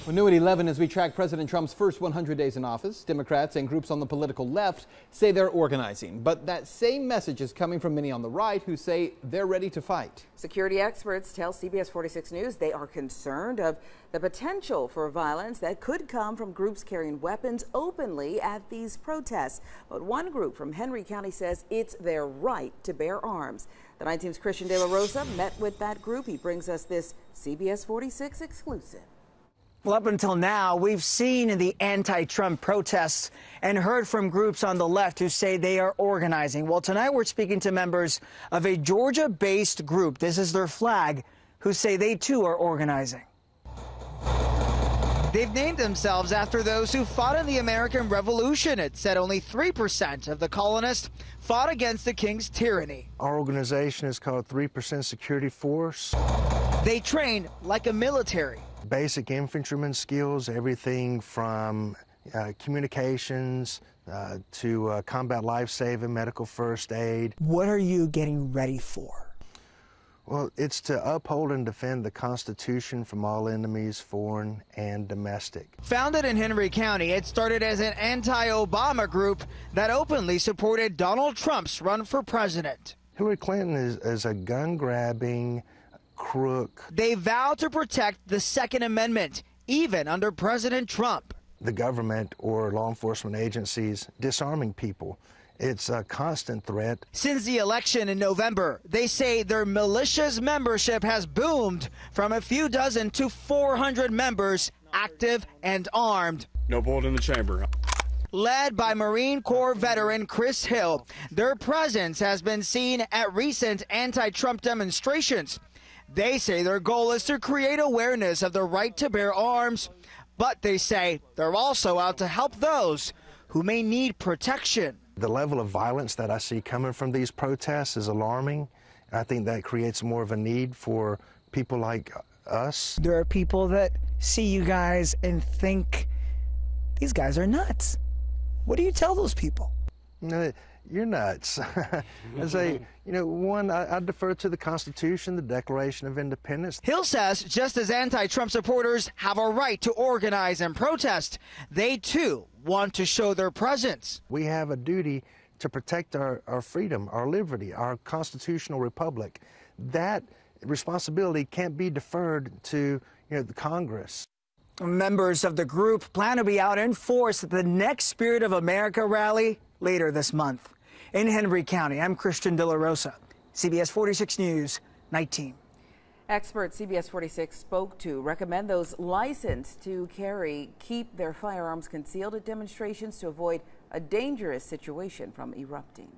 Well, new at 11 as we track President Trump's first 100 days in office. Democrats and groups on the political left say they're organizing. But that same message is coming from many on the right who say they're ready to fight. Security experts tell CBS 46 News they are concerned of the potential for violence that could come from groups carrying weapons openly at these protests. But one group from Henry County says it's their right to bear arms. The 9 Team's Christian De La Rosa met with that group. He brings us this CBS 46 exclusive. Well, up until now, we've seen the anti-Trump protests and heard from groups on the left who say they are organizing. Well, tonight we're speaking to members of a Georgia-based group. This is their flag, who say they too are organizing. They've named themselves after those who fought in the American Revolution. It said only 3% of the colonists fought against the king's tyranny. Our organization is called 3% Security Force. They train like a military. Basic infantryman skills, everything from communications to combat life-saving, medical first aid. What are you getting ready for? Well, it's to uphold and defend the Constitution from all enemies, foreign and domestic. Founded in Henry County, it started as an anti-Obama group that openly supported Donald Trump's run for president. Hillary Clinton is a gun-grabbing crook. They vow to protect the Second Amendment, even under President Trump. The government or law enforcement agencies disarming people. It's a constant threat. Since the election in November, they say their militia's membership has boomed from a few dozen to 400 members, active and armed. No bullet in the chamber. Led by Marine Corps veteran Chris Hill, their presence has been seen at recent anti-Trump demonstrations. They say their goal is to create awareness of the right to bear arms, but they say they're also out to help those who may need protection. The level of violence that I see coming from these protests is alarming. I think that creates more of a need for people like us. There are people that see you guys and think these guys are nuts. What do you tell those people? You're nuts. I say, one, I defer to the Constitution, the Declaration of Independence. Hill says just as anti-Trump supporters have a right to organize and protest, they too want to show their presence. We have a duty to protect our freedom, our liberty, our constitutional republic. That responsibility can't be deferred to the Congress. Members of the group plan to be out in force at the next Spirit of America rally later this month. In Henry County, I'm Christian De La Rosa, CBS 46 News, 19. Experts CBS 46 spoke to recommend those licensed to carry keep their firearms concealed at demonstrations to avoid a dangerous situation from erupting.